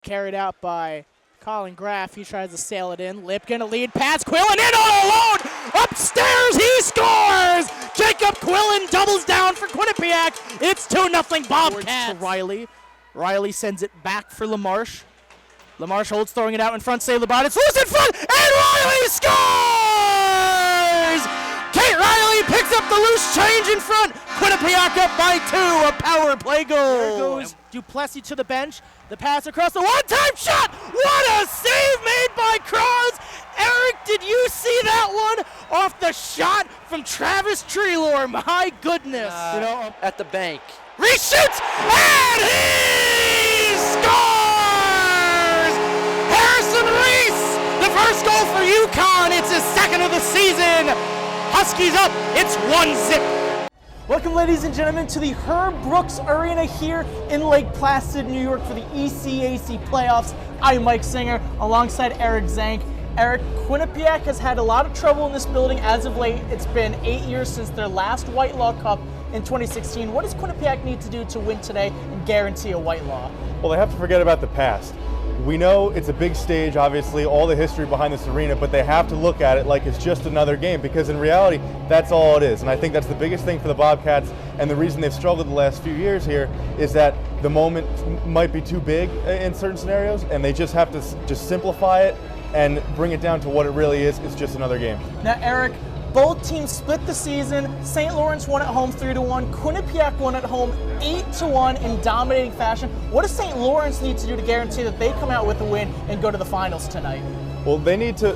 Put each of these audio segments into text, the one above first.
Carried out by Colin Graff. He tries to sail it in. Lipkin, a lead pass. Quillen in on a load. Upstairs, he scores! Jacob Quillen doubles down for Quinnipiac. It's 2-0 Bobcats. To Riley. Riley sends it back for LaMarche. LaMarche holds, throwing it out in front. Save LeBron. It's loose in front, and Riley scores! Kate Riley picks up the loose change in front. Quinnipiac up by 2. A power play goal. There goes Duplessis to the bench. The pass across the one-time shot. What a save made by Cross. Eric, did you see that one off the shot from Travis Treelor? My goodness. At the bank. Reshoots, and he scores! Harrison Reese, the first goal for UConn. It's his second of the season. Huskies up, it's 1-0. Welcome, ladies and gentlemen, to the Herb Brooks Arena here in Lake Placid, New York for the ECAC playoffs. I'm Mike Singer alongside Eric Zank. Eric, Quinnipiac has had a lot of trouble in this building as of late. It's been 8 years since their last Whitelaw Cup in 2016. What does Quinnipiac need to do to win today and guarantee a Whitelaw? Well, they have to forget about the past. We know it's a big stage, obviously, all the history behind this arena, but they have to look at it like it's just another game, because in reality, that's all it is. And I think that's the biggest thing for the Bobcats, and the reason they've struggled the last few years here is that the moment might be too big in certain scenarios, and they just have to just simplify it and bring it down to what it really is. It's just another game. Now, Eric, both teams split the season. St. Lawrence won at home 3-1. Quinnipiac won at home 8-1 in dominating fashion. What does St. Lawrence need to do to guarantee that they come out with a win and go to the finals tonight? Well, they need to,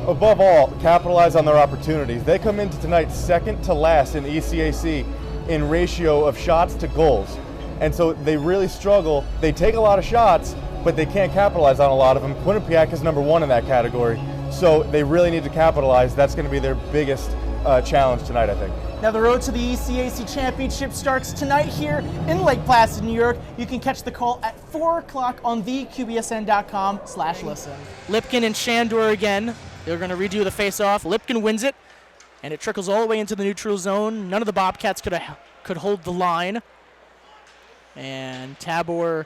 above all, capitalize on their opportunities. They come into tonight second to last in ECAC in ratio of shots to goals. And so they really struggle. They take a lot of shots, but they can't capitalize on a lot of them. Quinnipiac is number 1 in that category. So they really need to capitalize. That's going to be their biggest challenge tonight, I think. Now the road to the ECAC Championship starts tonight here in Lake Placid, New York. You can catch the call at 4 o'clock on theqbsn.com/listen. Lipkin and Shandor again. They're going to redo the face-off. Lipkin wins it, and it trickles all the way into the neutral zone. None of the Bobcats could hold the line. And Shandor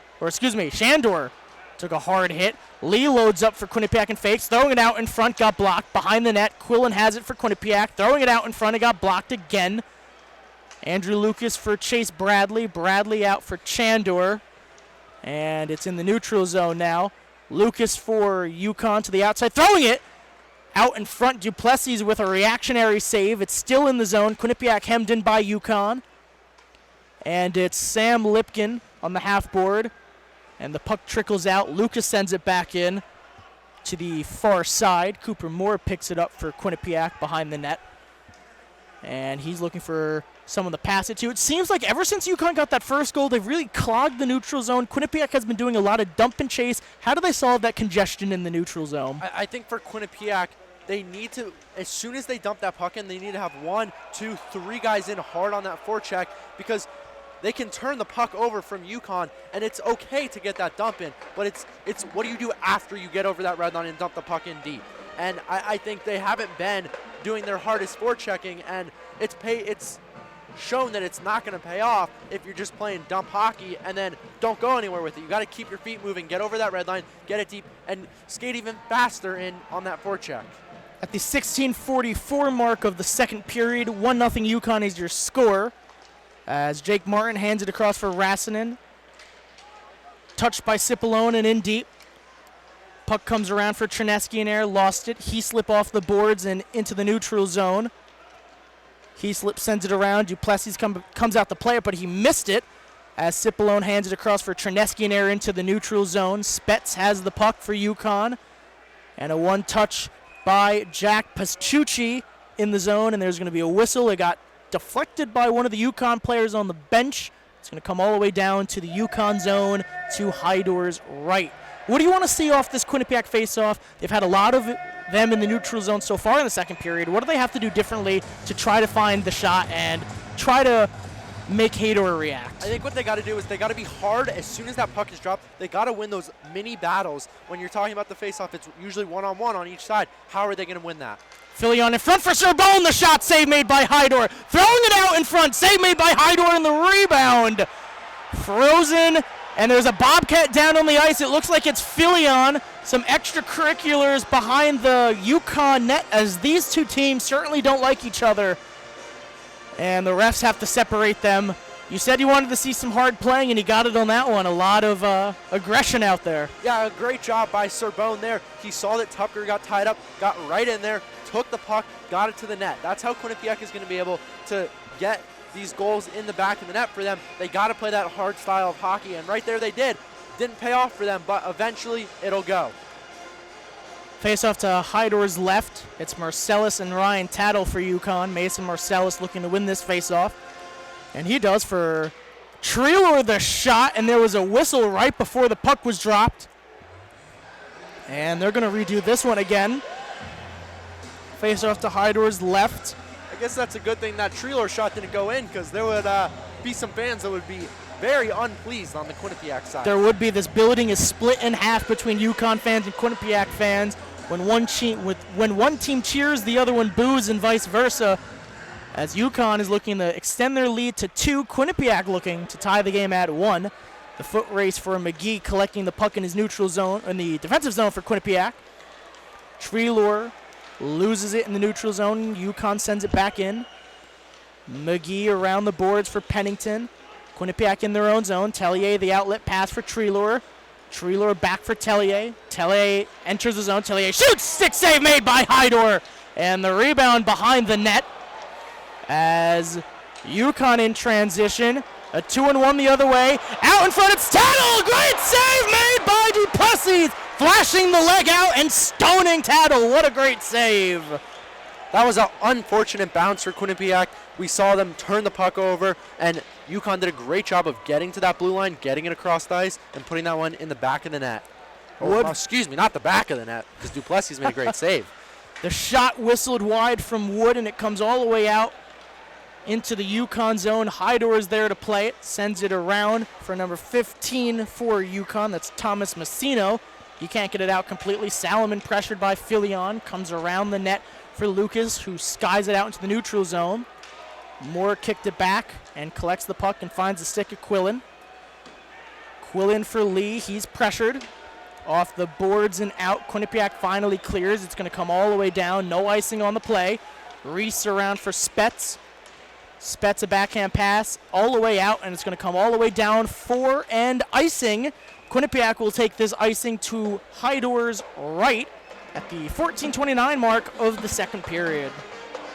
took a hard hit. Lee loads up for Quinnipiac and fakes, throwing it out in front, got blocked. Behind the net, Quillen has it for Quinnipiac, throwing it out in front, it got blocked again. Andrew Lucas for Chase Bradley. Bradley out for Chandor. And it's in the neutral zone now. Lucas for UConn to the outside, throwing it out in front. Duplessis with a reactionary save. It's still in the zone. Quinnipiac hemmed in by UConn. And it's Sam Lipkin on the half board. And the puck trickles out. Lucas sends it back in to the far side. Cooper Moore picks it up for Quinnipiac behind the net. And he's looking for someone to pass it to. It seems like ever since UConn got that first goal, they've really clogged the neutral zone. Quinnipiac has been doing a lot of dump and chase. How do they solve that congestion in the neutral zone? I think for Quinnipiac, they need to, as soon as they dump that puck in, they need to have 1, 2, 3 guys in hard on that forecheck, because they can turn the puck over from UConn, and it's okay to get that dump in, but it's what do you do after you get over that red line and dump the puck in deep? And I think they haven't been doing their hardest forechecking, and it's shown that it's not going to pay off if you're just playing dump hockey and then don't go anywhere with it. You got to keep your feet moving, get over that red line, get it deep, and skate even faster in on that forecheck. At the 16:44 mark of the second period, 1-0 UConn is your score. As Jake Martin hands it across for Rassinen. Touched by Cipollone and in deep. Puck comes around for Trineski in air, lost it. He slip off the boards and into the neutral zone. He slip sends it around. Duplessis comes out to play it, but he missed it as Cipollone hands it across for Trineski in air into the neutral zone. Spetz has the puck for UConn. And a one-touch by Jack Pascucci in the zone, and there's going to be a whistle. It got deflected by one of the UConn players on the bench. It's going to come all the way down to the UConn zone to Hydor's right. What do you want to see off this Quinnipiac faceoff? They've had a lot of them in the neutral zone so far in the second period. What do they have to do differently to try to find the shot and try to make Hador react? I think what they got to do is they got to be hard as soon as that puck is dropped. They got to win those mini battles. When you're talking about the faceoff, it's usually one-on-one on each side. How are they going to win that? Filion in front for Sorbonne. The shot, save made by Hydor. Throwing it out in front, save made by Hydor, and the rebound frozen And there's a Bobcat down on the ice. It looks like it's Filion. Some extracurriculars behind the UConn net, as these two teams certainly don't like each other. And the refs have to separate them. You said you wanted to see some hard playing, and you got it on that one. A lot of aggression out there. Yeah, a great job by Sorbonne there. He saw that Tucker got tied up, got right in there, took the puck, got it to the net. That's how Quinnipiac is going to be able to get these goals in the back of the net for them. They got to play that hard style of hockey, and right there they did. Didn't pay off for them, but eventually it'll go. Face off to Hydor's left. It's Marcellus and Ryan Tattle for UConn. Mason Marcellus looking to win this face-off. And he does for Treelor the shot, and there was a whistle right before the puck was dropped. And they're going to redo this one again. Face off to Hydor's left. I guess that's a good thing that Treelor shot didn't go in, because there would be some fans that would be very unpleased on the Quinnipiac side. There would be. This building is split in half between UConn fans and Quinnipiac fans. When one team cheers, the other one boos, and vice versa. As UConn is looking to extend their lead to 2, Quinnipiac looking to tie the game at 1. The foot race for McGee collecting the puck in his neutral zone, in the defensive zone for Quinnipiac. Treelor loses it in the neutral zone. UConn sends it back in. McGee around the boards for Pennington. Quinnipiac in their own zone. Tellier, the outlet pass for Treelor. Treelor back for Tellier. Tellier enters the zone. Tellier shoots! Stick save made by Hydor. And the rebound behind the net as UConn in transition. A 2-on-1 the other way. Out in front, it's Tattle! Great save made by Duplessis! Flashing the leg out and stoning Tattle. What a great save. That was an unfortunate bounce for Quinnipiac. We saw them turn the puck over, and UConn did a great job of getting to that blue line, getting it across the ice, and putting that one in the back of the net. Excuse me, not the back of the net, because Duplessis made a great save. The shot whistled wide from Wood, and it comes all the way out into the UConn zone. Hydor is there to play it, sends it around for number 15 for UConn. That's Thomas Messino. He can't get it out completely. Salomon pressured by Filion, comes around the net for Lucas, who skies it out into the neutral zone. Moore kicked it back and collects the puck and finds the stick of Quillen. Quillen for Lee. He's pressured. Off the boards and out. Quinnipiac finally clears. It's going to come all the way down. No icing on the play. Reese around for Spetz. Spetz a backhand pass all the way out, and it's going to come all the way down for and icing. Quinnipiac will take this icing to Hydor's right at the 14:29 mark of the second period.